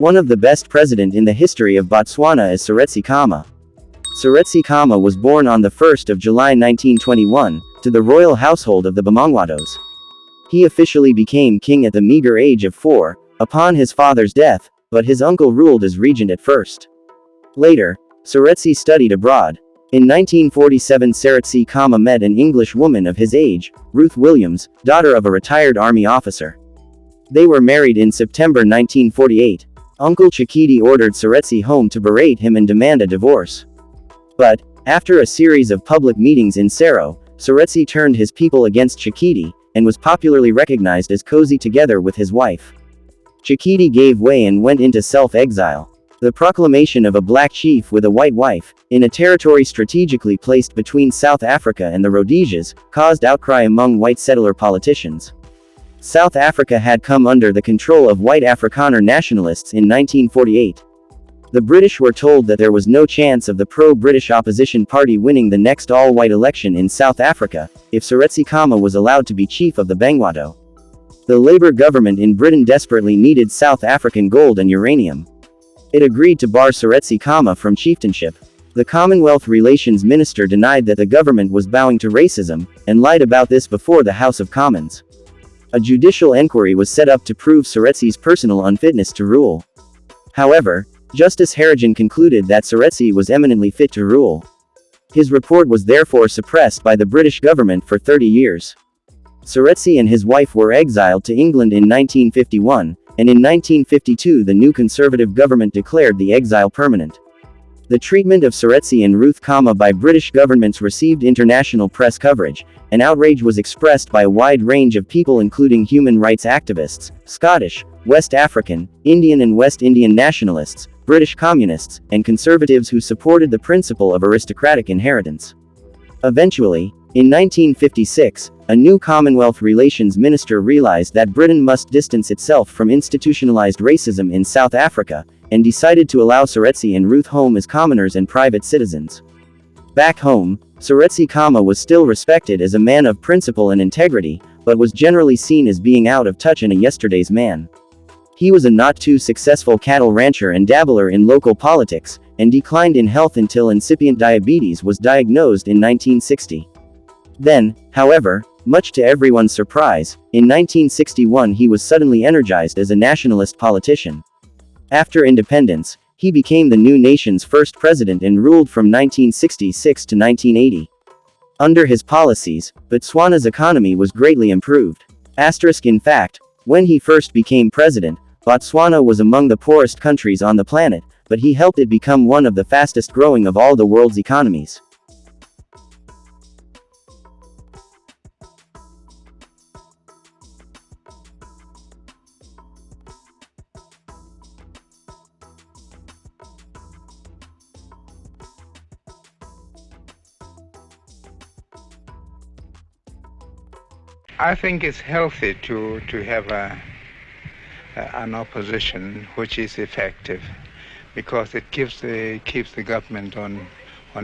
One of the best president in the history of Botswana is Seretse Khama. Seretse Khama was born on the 1st of July 1921, to the royal household of the Bamangwados. He officially became king at the meager age of 4, upon his father's death, but his uncle ruled as regent at first. Later, Seretse studied abroad. In 1947 Seretse Khama met an English woman of his age, Ruth Williams, daughter of a retired army officer. They were married in September 1948. Uncle Chikiti ordered Seretse home to berate him and demand a divorce. But, after a series of public meetings in Sero, Seretse turned his people against Chikiti, and was popularly recognized as cozy together with his wife. Chikiti gave way and went into self-exile. The proclamation of a black chief with a white wife, in a territory strategically placed between South Africa and the Rhodesias, caused outcry among white settler politicians. South Africa had come under the control of white Afrikaner nationalists in 1948. The British were told that there was no chance of the pro-British opposition party winning the next all-white election in South Africa, if Seretse Khama was allowed to be chief of the Bangwado. The Labour government in Britain desperately needed South African gold and uranium. It agreed to bar Seretse Khama from chieftainship. The Commonwealth Relations Minister denied that the government was bowing to racism, and lied about this before the House of Commons. A judicial enquiry was set up to prove Seretse's personal unfitness to rule. However, Justice Harrigan concluded that Seretse was eminently fit to rule. His report was therefore suppressed by the British government for 30 years. Seretse and his wife were exiled to England in 1951, and in 1952 the new Conservative government declared the exile permanent. The treatment of Seretse and Ruth Khama by British governments received international press coverage, and outrage was expressed by a wide range of people including human rights activists, Scottish, West African, Indian and West Indian nationalists, British communists, and conservatives who supported the principle of aristocratic inheritance. Eventually, in 1956, a new Commonwealth Relations Minister realized that Britain must distance itself from institutionalized racism in South Africa, and decided to allow Seretse and Ruth home as commoners and private citizens. Back home, Seretse Khama was still respected as a man of principle and integrity, but was generally seen as being out of touch and a yesterday's man. He was a not-too-successful cattle rancher and dabbler in local politics, and declined in health until incipient diabetes was diagnosed in 1960. Then, however, much to everyone's surprise, in 1961 he was suddenly energized as a nationalist politician. After independence, he became the new nation's first president and ruled from 1966 to 1980. Under his policies, Botswana's economy was greatly improved. In fact, when he first became president, Botswana was among the poorest countries on the planet, but he helped it become one of the fastest growing of all the world's economies. I think it's healthy to have an opposition which is effective, because it keeps the government on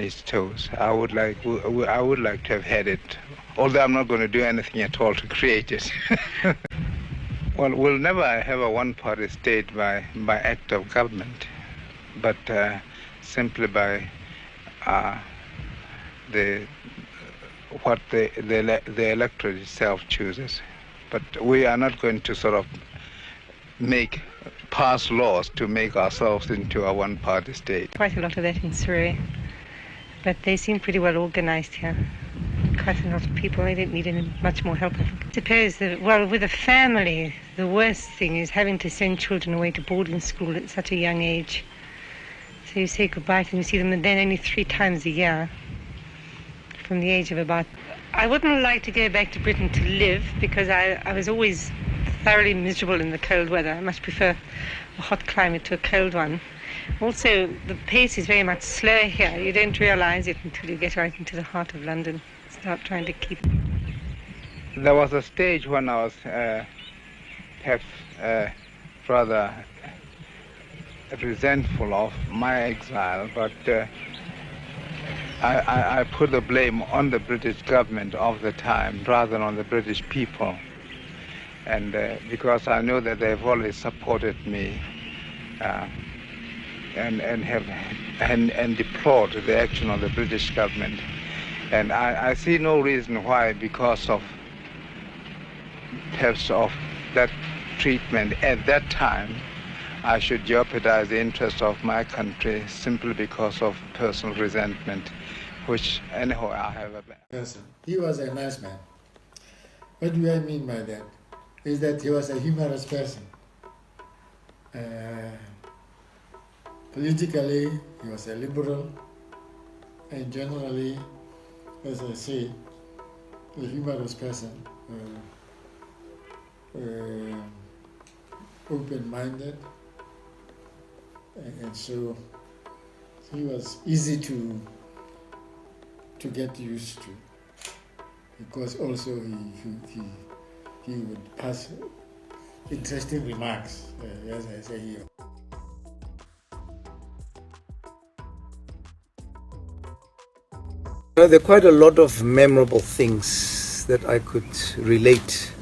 its toes. I would like to have had it, although I'm not going to do anything at all to create it. Well, we'll never have a one-party state by act of government, but simply by what the electorate itself chooses. But we are not going to sort of pass laws to make ourselves into a one-party state. Quite a lot of that in Seretse, but they seem pretty well organized here. Quite a lot of people, they don't need any much more help. I suppose that, well, with a family, the worst thing is having to send children away to boarding school at such a young age. So you say goodbye to them, you see them then only 3 times a year. From the age of about... I wouldn't like to go back to Britain to live, because I was always thoroughly miserable in the cold weather. I much prefer a hot climate to a cold one. Also, the pace is very much slower here. You don't realize it until you get right into the heart of London. Start trying to keep... There was a stage when I was rather resentful of my exile, but I put the blame on the British government of the time rather than on the British people. And because I know that they've always supported me uh, and deplored the action of the British government. And I see no reason why, because of perhaps of that treatment at that time, I should jeopardize the interests of my country simply because of personal resentment, which anyhow I have a person. He was a nice man. What do I mean by that? Is that he was a humorous person. Politically, he was a liberal, and generally, as I say, a humorous person, open-minded, and so he was easy to get used to, because also he would pass interesting remarks, as I say here. There are quite a lot of memorable things that I could relate.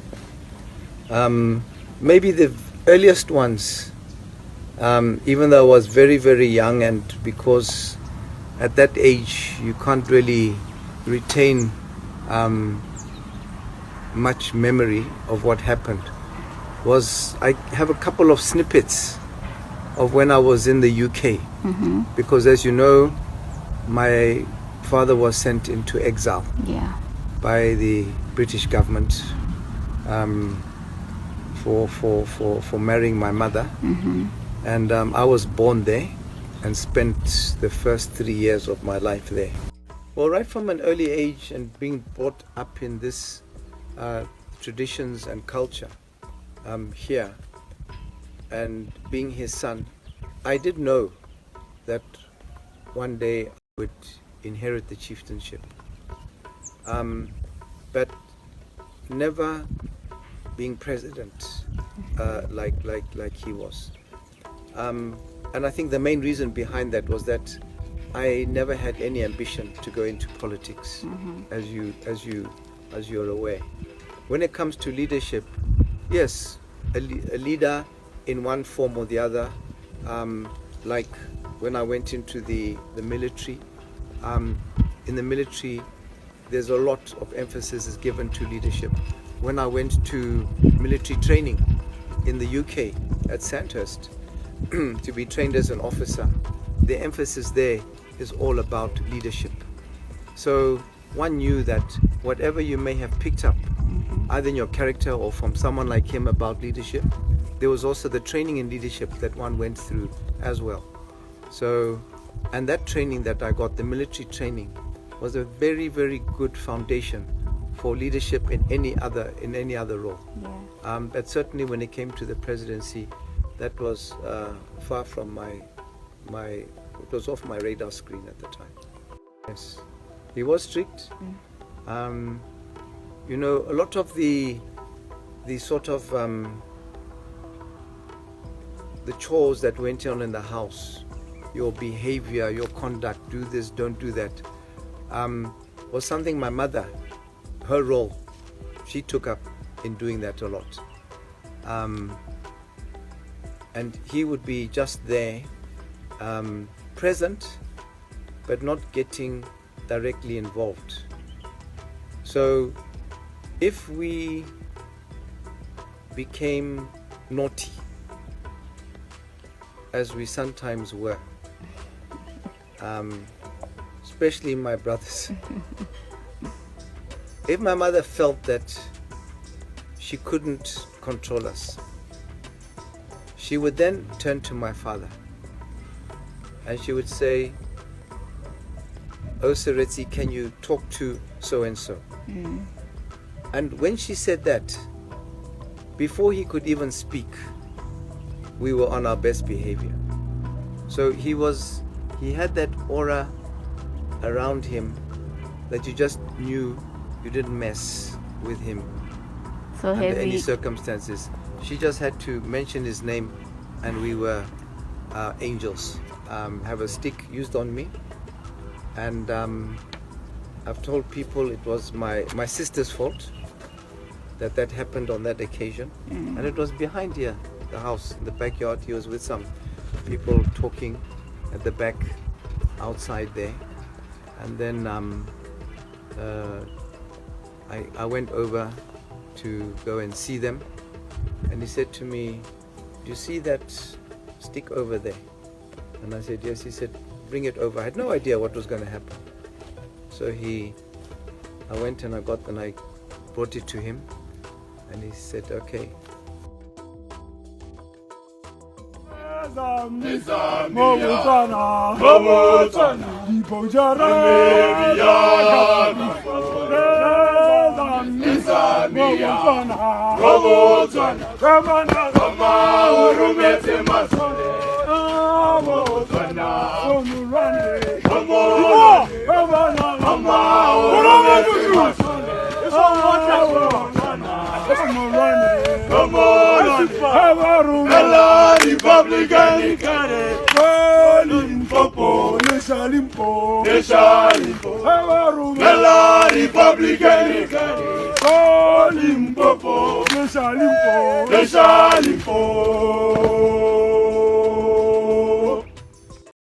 Maybe the earliest ones, even though I was very, very young, and because at that age you can't really retain much memory of what happened, was I have a couple of snippets of when I was in the UK. Because as you know, my father was sent into exile by the British government for marrying my mother, and I was born there and spent the first 3 years of my life there. Well, right from an early age and being brought up in this traditions and culture here, and being his son, I did know that one day I would inherit the chieftainship, but never being president like he was. And I think the main reason behind that was that I never had any ambition to go into politics, as you're aware. When it comes to leadership, yes, a leader in one form or the other, like when I went into the military. In the military, there's a lot of emphasis is given to leadership. When I went to military training in the UK at Sandhurst to be trained as an officer, the emphasis there is all about leadership. So one knew that whatever you may have picked up, either in your character or from someone like him about leadership, there was also the training in leadership that one went through as well. So, and that training that I got, the military training, was a very, very good foundation for leadership in any other role. But certainly when it came to the presidency, that was far from it was off my radar screen at the time. Yes, he was strict. You know, a lot of the sort of the chores that went on in the house, your behavior, your conduct, do this, don't do that, was something my mother, her role, she took up in doing that a lot. And he would be just there, present, but not getting directly involved. So if we became naughty, as we sometimes were, especially my brothers, if my mother felt that she couldn't control us, she would then turn to my father and she would say, "Oh, Seretse, can you talk to so-and-so?" And when she said that, before he could even speak, we were on our best behavior. So he had that aura around him that you just knew you didn't mess with him under any circumstances. She just had to mention his name and we were angels. Have a stick used on me, and I've told people it was my sister's fault that happened on that occasion, and it was behind here, the house, in the backyard. He was with some people talking at the back outside there. And then I went over to go and see them, and he said to me, "Do you see that stick over there?" And I said, "Yes." He said, "Bring it over." I had no idea what was going to happen. So I went and I brought it to him, and he said, "Okay." Limpopo,